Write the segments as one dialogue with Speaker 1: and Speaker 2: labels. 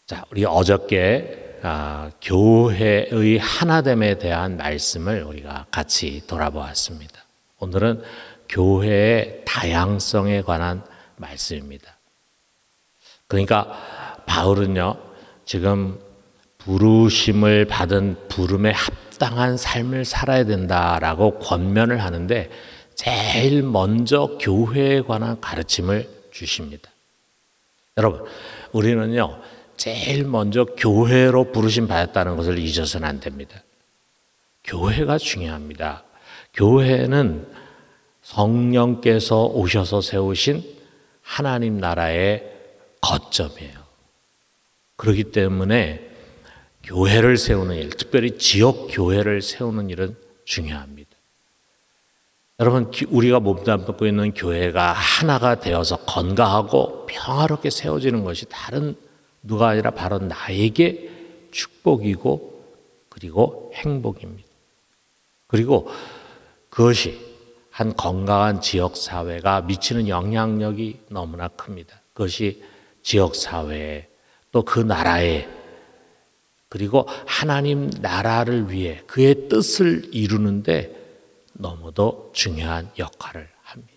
Speaker 1: 자, 우리 어저께 교회의 하나됨에 대한 말씀을 우리가 같이 돌아보았습니다. 오늘은 교회의 다양성에 관한 말씀입니다. 그러니까 바울은요, 지금 부르심을 받은 부름에 합당한 삶을 살아야 된다라고 권면을 하는데 제일 먼저 교회에 관한 가르침을 주십니다. 여러분, 우리는요, 제일 먼저 교회로 부르심 받았다는 것을 잊어서는 안 됩니다. 교회가 중요합니다. 교회는 성령께서 오셔서 세우신 하나님 나라의 거점이에요. 그렇기 때문에 교회를 세우는 일, 특별히 지역 교회를 세우는 일은 중요합니다. 여러분, 우리가 몸담고 있는 교회가 하나가 되어서 건강하고 평화롭게 세워지는 것이 다른 누가 아니라 바로 나에게 축복이고 그리고 행복입니다. 그리고 그것이 한 건강한 지역사회가 미치는 영향력이 너무나 큽니다. 그것이 지역사회에 또 그 나라에 그리고 하나님 나라를 위해 그의 뜻을 이루는데 너무도 중요한 역할을 합니다.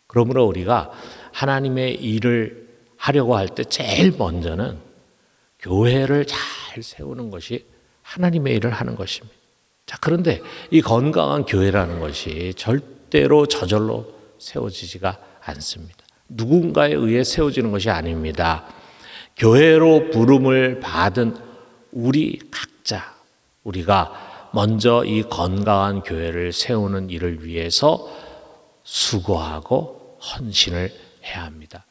Speaker 1: 그러므로 우리가 하나님의 일을 하려고 할 때 제일 먼저는 교회를 잘 세우는 것이 하나님의 일을 하는 것입니다. 자, 그런데 이 건강한 교회라는 것이 절대로 저절로 세워지지가 않습니다. 누군가에 의해 세워지는 것이 아닙니다. 교회로 부름을 받은 우리 각자, 우리가 먼저 이 건강한 교회를 세우는 일을 위해서 수고하고 헌신을 해야 합니다.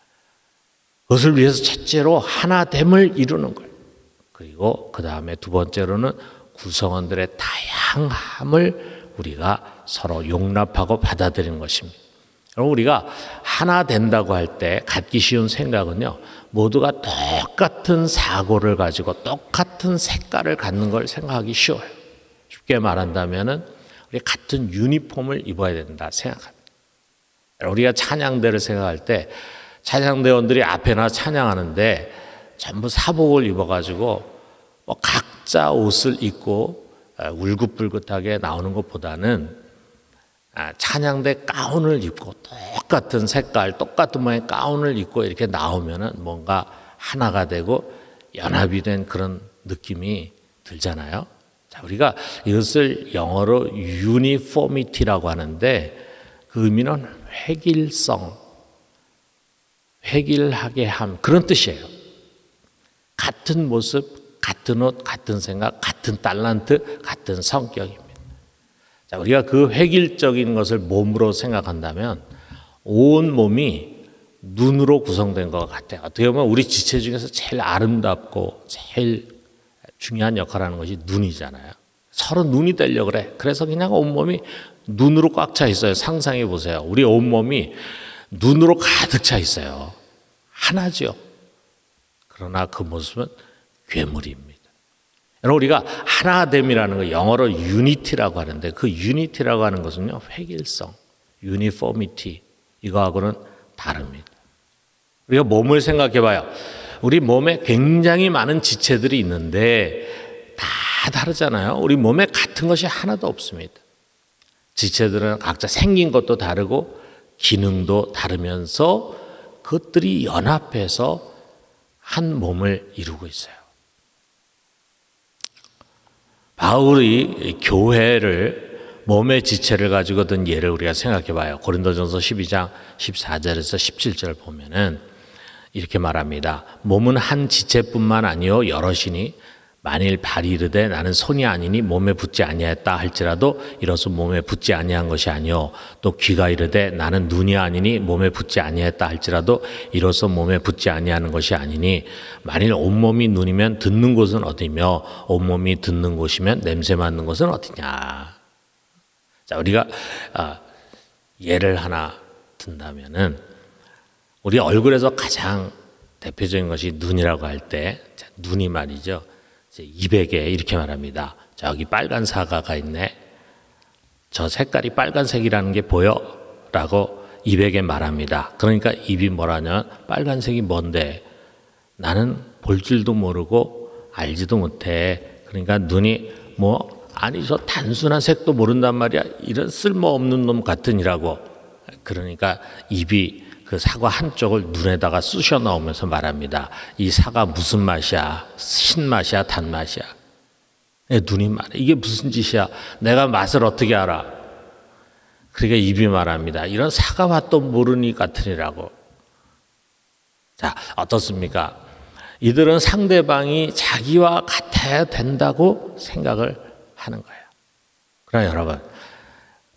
Speaker 1: 그것을 위해서 첫째로 하나됨을 이루는 것. 그리고 그 다음에 두 번째로는 구성원들의 다양함을 우리가 서로 용납하고 받아들이는 것입니다. 여러분, 우리가 하나 된다고 할 때 갖기 쉬운 생각은요, 모두가 똑같은 사고를 가지고 똑같은 색깔을 갖는 걸 생각하기 쉬워요. 쉽게 말한다면은 우리 같은 유니폼을 입어야 된다 생각합니다. 우리가 찬양대를 생각할 때 찬양대원들이 앞에나 찬양하는데 전부 사복을 입어가지고 뭐 각자 옷을 입고 울긋불긋하게 나오는 것보다는 찬양대 가운을 입고 똑같은 색깔, 똑같은 모양의 가운을 입고 이렇게 나오면은 뭔가 하나가 되고 연합이 된 그런 느낌이 들잖아요. 자, 우리가 이것을 영어로 uniformity라고 하는데 그 의미는 획일성, 획일하게 함, 그런 뜻이에요. 같은 모습, 같은 옷, 같은 생각, 같은 달란트, 같은 성격입니다. 자, 우리가 그 획일적인 것을 몸으로 생각한다면 온 몸이 눈으로 구성된 것 같아요. 어떻게 보면 우리 지체 중에서 제일 아름답고 제일 중요한 역할을 하는 것이 눈이잖아요. 서로 눈이 되려고 그래. 그래서 그냥 온몸이 눈으로 꽉 차 있어요. 상상해 보세요. 우리 온몸이 눈으로 가득 차 있어요. 하나죠. 그러나 그 모습은 괴물입니다. 여러분, 우리가 하나됨이라는 거 영어로 유니티라고 하는데 그 유니티라고 하는 것은요, 획일성, 유니포미티, 이거하고는 다릅니다. 우리가 몸을 생각해 봐요. 우리 몸에 굉장히 많은 지체들이 있는데 다 다르잖아요. 우리 몸에 같은 것이 하나도 없습니다. 지체들은 각자 생긴 것도 다르고 기능도 다르면서 그것들이 연합해서 한 몸을 이루고 있어요. 바울이 교회를 몸의 지체를 가지고 든 예를 우리가 생각해 봐요. 고린도전서 12장 14절에서 17절 보면은 이렇게 말합니다. 몸은 한 지체뿐만 아니요 여럿이니 만일 발이 이르되 나는 손이 아니니 몸에 붙지 아니하였다 할지라도 이로써 몸에 붙지 아니한 것이 아니요 또 귀가 이르되 나는 눈이 아니니 몸에 붙지 아니하였다 할지라도 이로써 몸에 붙지 아니하는 것이 아니니 만일 온몸이 눈이면 듣는 곳은 어디며 온몸이 듣는 곳이면 냄새 맡는 곳은 어디냐. 자, 우리가 예를 하나 든다면은 우리 얼굴에서 가장 대표적인 것이 눈이라고 할 때 눈이 말이죠. 200에 이렇게 말합니다. 저기 빨간 사과가 있네. 저 색깔이 빨간색이라는 게 보여? 라고 입에게 말합니다. 그러니까 입이 뭐라냐면 빨간색이 뭔데? 나는 볼 줄도 모르고 알지도 못해. 그러니까 눈이 아니 저 단순한 색도 모른단 말이야. 이런 쓸모없는 놈 같으니라고. 그러니까 입이 그 사과 한쪽을 눈에다가 쑤셔 넣으면서 말합니다. 이 사과 무슨 맛이야? 신맛이야? 단맛이야? 눈이 말해. 이게 무슨 짓이야? 내가 맛을 어떻게 알아? 그러니까 입이 말합니다. 이런 사과 맛도 모르니 같으니라고. 자, 어떻습니까? 이들은 상대방이 자기와 같아야 된다고 생각을 하는 거예요. 그러나 여러분,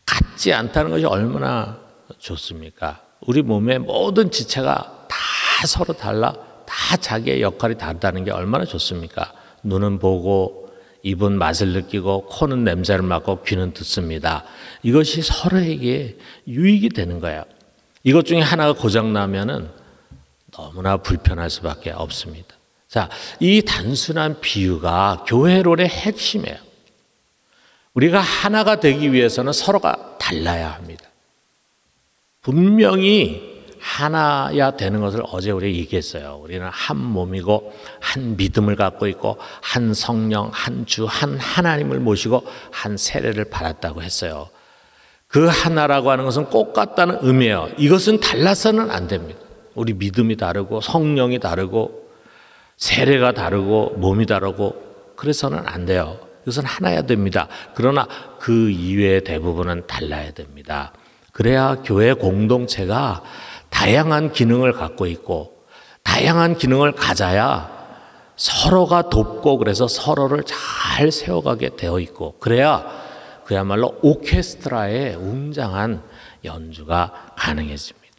Speaker 1: 같지 않다는 것이 얼마나 좋습니까? 우리 몸의 모든 지체가 다 서로 달라, 다 자기의 역할이 다르다는 게 얼마나 좋습니까? 눈은 보고, 입은 맛을 느끼고, 코는 냄새를 맡고, 귀는 듣습니다. 이것이 서로에게 유익이 되는 거예요. 이것 중에 하나가 고장나면은 너무나 불편할 수밖에 없습니다. 자, 이 단순한 비유가 교회론의 핵심이에요. 우리가 하나가 되기 위해서는 서로가 달라야 합니다. 분명히 하나야 되는 것을 어제 우리가 얘기했어요. 우리는 한 몸이고 한 믿음을 갖고 있고 한 성령, 한 주, 한 하나님을 모시고 한 세례를 받았다고 했어요. 그 하나라고 하는 것은 꼭 같다는 의미예요. 이것은 달라서는 안 됩니다. 우리 믿음이 다르고 성령이 다르고 세례가 다르고 몸이 다르고 그래서는 안 돼요. 이것은 하나야 됩니다. 그러나 그 이외의 대부분은 달라야 됩니다. 그래야 교회 공동체가 다양한 기능을 갖고 있고 다양한 기능을 가져야 서로가 돕고 그래서 서로를 잘 세워가게 되어 있고 그래야 그야말로 오케스트라의 웅장한 연주가 가능해집니다.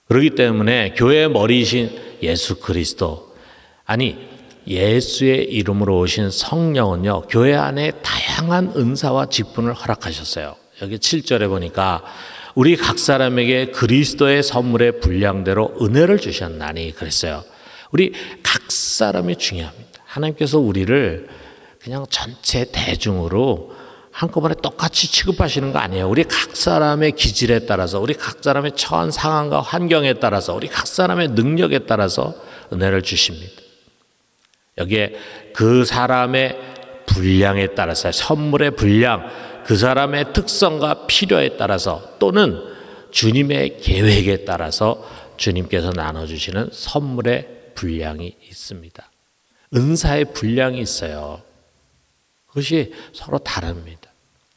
Speaker 1: 그렇기 때문에 교회의 머리이신 예수 그리스도 예수의 이름으로 오신 성령은요 교회 안에 다양한 은사와 직분을 허락하셨어요. 여기 7절에 보니까 우리 각 사람에게 그리스도의 선물의 분량대로 은혜를 주셨나니 그랬어요. 우리 각 사람이 중요합니다. 하나님께서 우리를 그냥 전체 대중으로 한꺼번에 똑같이 취급하시는 거 아니에요. 우리 각 사람의 기질에 따라서 우리 각 사람의 처한 상황과 환경에 따라서 우리 각 사람의 능력에 따라서 은혜를 주십니다. 여기에 그 사람의 분량에 따라서 선물의 분량 그 사람의 특성과 필요에 따라서 또는 주님의 계획에 따라서 주님께서 나눠주시는 선물의 분량이 있습니다. 은사의 분량이 있어요. 그것이 서로 다릅니다.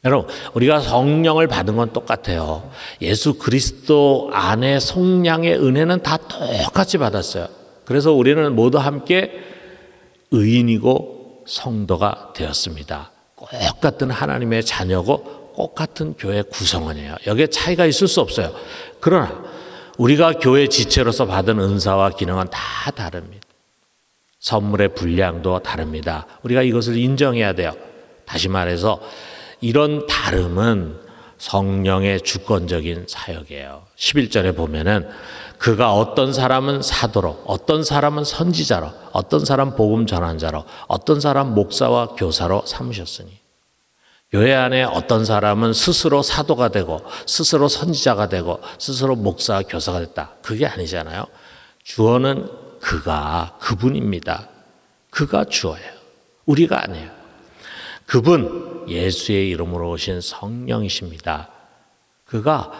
Speaker 1: 여러분 우리가 성령을 받은 건 똑같아요. 예수 그리스도 안에 성량의 은혜는 다 똑같이 받았어요. 그래서 우리는 모두 함께 의인이고 성도가 되었습니다. 똑같은 하나님의 자녀고 똑같은 교회 구성원이에요. 여기에 차이가 있을 수 없어요. 그러나 우리가 교회 지체로서 받은 은사와 기능은 다 다릅니다. 선물의 분량도 다릅니다. 우리가 이것을 인정해야 돼요. 다시 말해서 이런 다름은 성령의 주권적인 사역이에요. 11절에 보면은 그가 어떤 사람은 사도로, 어떤 사람은 선지자로, 어떤 사람 복음 전환자로, 어떤 사람 목사와 교사로 삼으셨으니 교회 안에 어떤 사람은 스스로 사도가 되고 스스로 선지자가 되고 스스로 목사와 교사가 됐다. 그게 아니잖아요. 주어는 그분입니다. 그가 주어예요. 우리가 아니에요. 그분 예수의 이름으로 오신 성령이십니다. 그가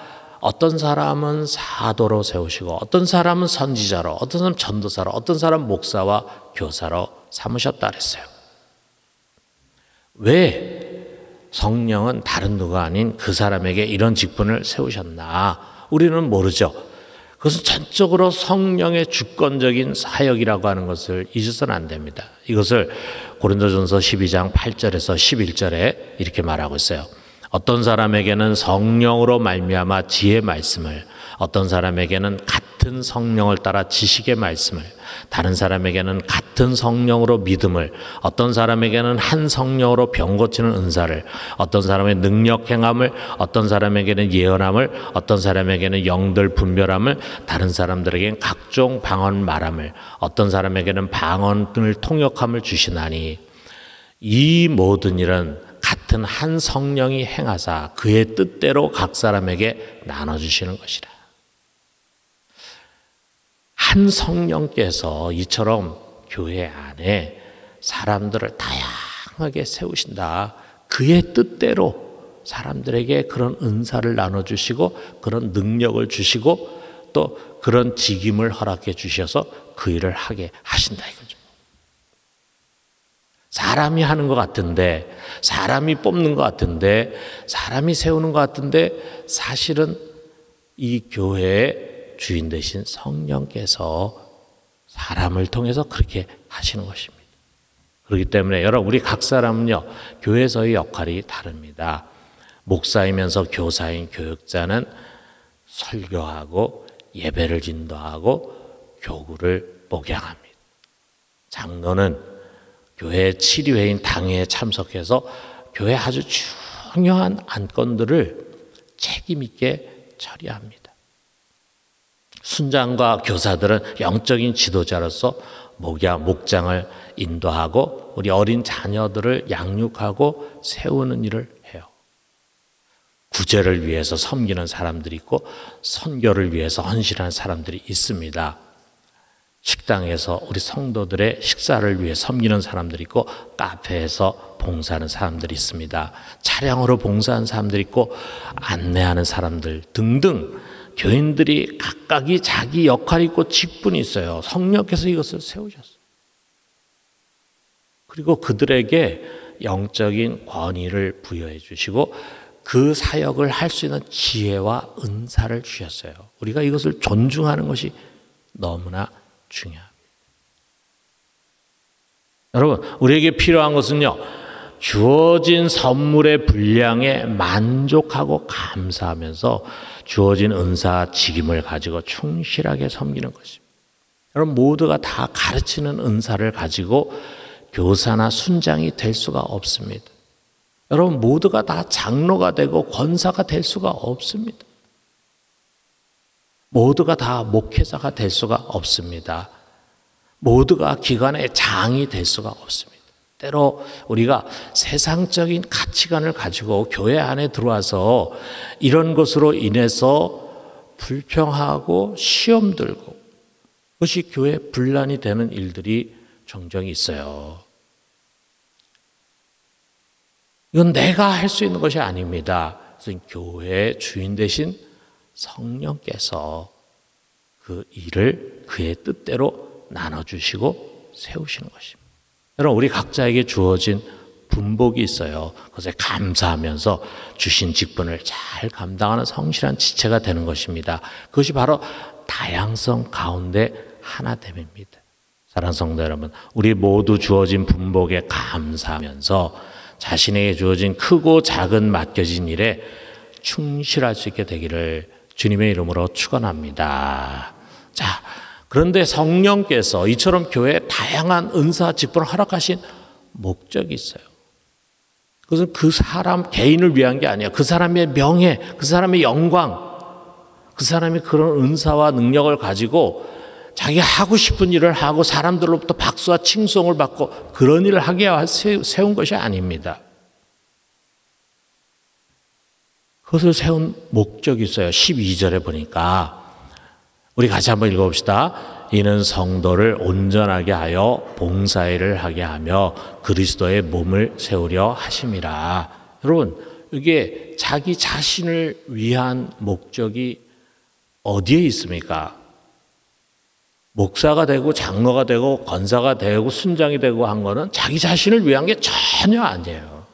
Speaker 1: 어떤 사람은 사도로 세우시고 어떤 사람은 선지자로 어떤 사람은 전도사로 어떤 사람은 목사와 교사로 삼으셨다 그랬어요. 왜 성령은 다른 누가 아닌 그 사람에게 이런 직분을 세우셨나? 우리는 모르죠. 그것은 전적으로 성령의 주권적인 사역이라고 하는 것을 잊어서는 안 됩니다. 이것을 고린도전서 12장 8절에서 11절에 이렇게 말하고 있어요. 어떤 사람에게는 성령으로 말미암아 지혜의 말씀을, 어떤 사람에게는 같은 성령을 따라 지식의 말씀을, 다른 사람에게는 같은 성령으로 믿음을, 어떤 사람에게는 한 성령으로 병 고치는 은사를, 어떤 사람의 능력 행함을, 어떤 사람에게는 예언함을, 어떤 사람에게는 영들 분별함을, 다른 사람들에게는 각종 방언 말함을, 어떤 사람에게는 방언을 통역함을 주시나니 이 모든 일은 같은 한 성령이 행하사 그의 뜻대로 각 사람에게 나눠주시는 것이라. 한 성령께서 이처럼 교회 안에 사람들을 다양하게 세우신다. 그의 뜻대로 사람들에게 그런 은사를 나눠주시고 그런 능력을 주시고 또 그런 직임을 허락해 주셔서 그 일을 하게 하신다 이거죠. 사람이 하는 것 같은데, 사람이 뽑는 것 같은데, 사람이 세우는 것 같은데 사실은 이 교회의 주인 되신 성령께서 사람을 통해서 그렇게 하시는 것입니다. 그렇기 때문에 여러분, 우리 각 사람은요, 교회에서의 역할이 다릅니다. 목사이면서 교사인 교육자는 설교하고 예배를 인도하고 교구를 목양합니다. 장로는 교회 치료회인 당회에 참석해서 교회 아주 중요한 안건들을 책임 있게 처리합니다. 순장과 교사들은 영적인 지도자로서 목장을 인도하고 우리 어린 자녀들을 양육하고 세우는 일을 해요. 구제를 위해서 섬기는 사람들이 있고 선교를 위해서 헌신하는 사람들이 있습니다. 식당에서 우리 성도들의 식사를 위해 섬기는 사람들이 있고 카페에서 봉사하는 사람들이 있습니다. 차량으로 봉사하는 사람들이 있고 안내하는 사람들 등등 교인들이 각각이 자기 역할이 있고 직분이 있어요. 성령께서 이것을 세우셨어요. 그리고 그들에게 영적인 권위를 부여해 주시고 그 사역을 할 수 있는 지혜와 은사를 주셨어요. 우리가 이것을 존중하는 것이 너무나 중요합니다. 여러분, 우리에게 필요한 것은요, 주어진 선물의 분량에 만족하고 감사하면서 주어진 은사 직임을 가지고 충실하게 섬기는 것입니다. 여러분, 모두가 다 가르치는 은사를 가지고 교사나 순장이 될 수가 없습니다. 여러분, 모두가 다 장로가 되고 권사가 될 수가 없습니다. 모두가 다 목회자가 될 수가 없습니다. 모두가 기관의 장이 될 수가 없습니다. 때로 우리가 세상적인 가치관을 가지고 교회 안에 들어와서 이런 것으로 인해서 불평하고 시험 들고 그것이 교회 분란이 되는 일들이 종종 있어요. 이건 내가 할 수 있는 것이 아닙니다. 그래서 교회의 주인 되신 성령께서 그 일을 그의 뜻대로 나눠주시고 세우시는 것입니다. 여러분, 우리 각자에게 주어진 분복이 있어요. 그것에 감사하면서 주신 직분을 잘 감당하는 성실한 지체가 되는 것입니다. 그것이 바로 다양성 가운데 하나됨입니다. 사랑하는 성도 여러분, 우리 모두 주어진 분복에 감사하면서 자신에게 주어진 크고 작은 맡겨진 일에 충실할 수 있게 되기를 주님의 이름으로 축원합니다. 자, 그런데 성령께서 이처럼 교회에 다양한 은사 직분을 허락하신 목적이 있어요. 그것은 그 사람 개인을 위한 게 아니에요. 그 사람의 명예, 그 사람의 영광, 그 사람이 그런 은사와 능력을 가지고 자기 하고 싶은 일을 하고 사람들로부터 박수와 칭송을 받고 그런 일을 하게 세운 것이 아닙니다. 그것을 세운 목적이 있어요. 12절에 보니까 우리 같이 한번 읽어봅시다. 이는 성도를 온전하게 하여 봉사일을 하게 하며 그리스도의 몸을 세우려 하심이라. 여러분, 이게 자기 자신을 위한 목적이 어디에 있습니까? 목사가 되고 장로가 되고 권사가 되고 순장이 되고 한 거는 자기 자신을 위한 게 전혀 아니에요.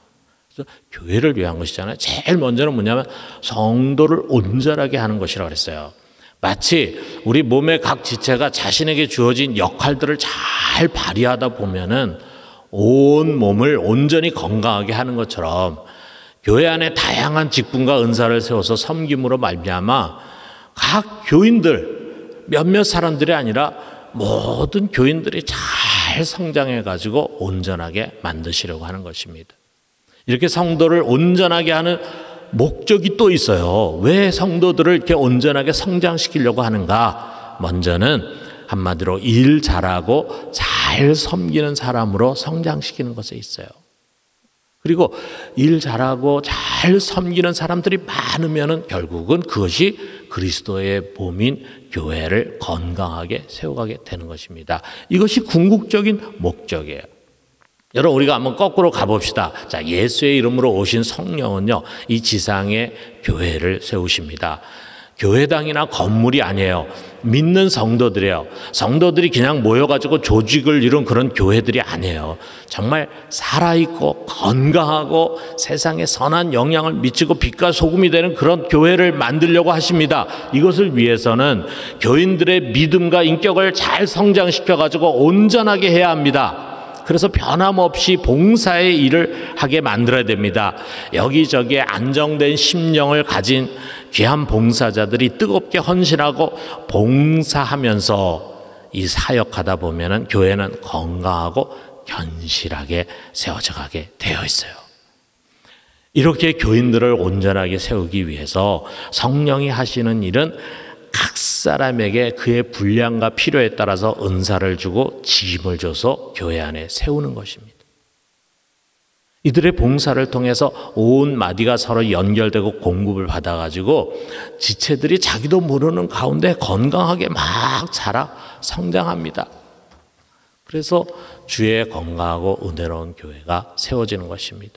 Speaker 1: 그래서 교회를 위한 것이잖아요. 제일 먼저는 뭐냐면 성도를 온전하게 하는 것이라고 그랬어요. 마치 우리 몸의 각 지체가 자신에게 주어진 역할들을 잘 발휘하다 보면은 온 몸을 온전히 건강하게 하는 것처럼 교회 안에 다양한 직분과 은사를 세워서 섬김으로 말미암아 각 교인들 몇몇 사람들이 아니라 모든 교인들이 잘 성장해 가지고 온전하게 만드시려고 하는 것입니다. 이렇게 성도를 온전하게 하는 목적이 또 있어요. 왜 성도들을 이렇게 온전하게 성장시키려고 하는가? 먼저는 한마디로 일 잘하고 잘 섬기는 사람으로 성장시키는 것에 있어요. 그리고 일 잘하고 잘 섬기는 사람들이 많으면은 결국은 그것이 그리스도의 몸인 교회를 건강하게 세워가게 되는 것입니다. 이것이 궁극적인 목적이에요. 여러분, 우리가 한번 거꾸로 가봅시다. 자, 예수의 이름으로 오신 성령은요, 이 지상에 교회를 세우십니다. 교회당이나 건물이 아니에요. 믿는 성도들이에요. 성도들이 그냥 모여가지고 조직을 이룬 그런 교회들이 아니에요. 정말 살아있고 건강하고 세상에 선한 영향을 미치고 빛과 소금이 되는 그런 교회를 만들려고 하십니다. 이것을 위해서는 교인들의 믿음과 인격을 잘 성장시켜가지고 온전하게 해야 합니다. 그래서 변함없이 봉사의 일을 하게 만들어야 됩니다. 여기저기에 안정된 심령을 가진 귀한 봉사자들이 뜨겁게 헌신하고 봉사하면서 이 사역하다 보면은 교회는 건강하고 견실하게 세워져 가게 되어 있어요. 이렇게 교인들을 온전하게 세우기 위해서 성령이 하시는 일은 각 사람에게 그의 분량과 필요에 따라서 은사를 주고 직임을 줘서 교회 안에 세우는 것입니다. 이들의 봉사를 통해서 온 마디가 서로 연결되고 공급을 받아가지고 지체들이 자기도 모르는 가운데 건강하게 막 자라 성장합니다. 그래서 주의 건강하고 은혜로운 교회가 세워지는 것입니다.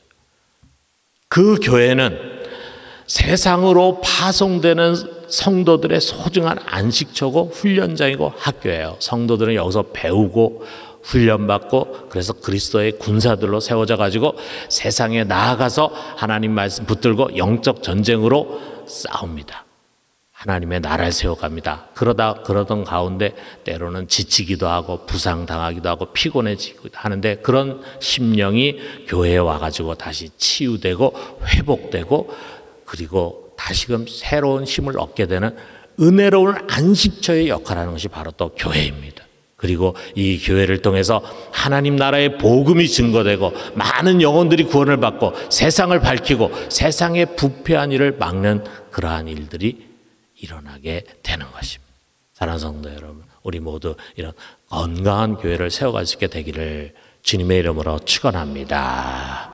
Speaker 1: 그 교회는 세상으로 파송되는 성도들의 소중한 안식처고 훈련장이고 학교예요. 성도들은 여기서 배우고 훈련받고 그래서 그리스도의 군사들로 세워져 가지고 세상에 나아가서 하나님 말씀 붙들고 영적 전쟁으로 싸웁니다. 하나님의 나라를 세워갑니다. 그러던 가운데 때로는 지치기도 하고 부상당하기도 하고 피곤해지기도 하는데 그런 심령이 교회에 와가지고 다시 치유되고 회복되고 그리고 다시금 새로운 힘을 얻게 되는 은혜로운 안식처의 역할을 하는 것이 바로 또 교회입니다. 그리고 이 교회를 통해서 하나님 나라의 복음이 증거되고 많은 영혼들이 구원을 받고 세상을 밝히고 세상의 부패한 일을 막는 그러한 일들이 일어나게 되는 것입니다. 사랑하는 성도 여러분, 우리 모두 이런 건강한 교회를 세워갈 수 있게 되기를 주님의 이름으로 축원합니다.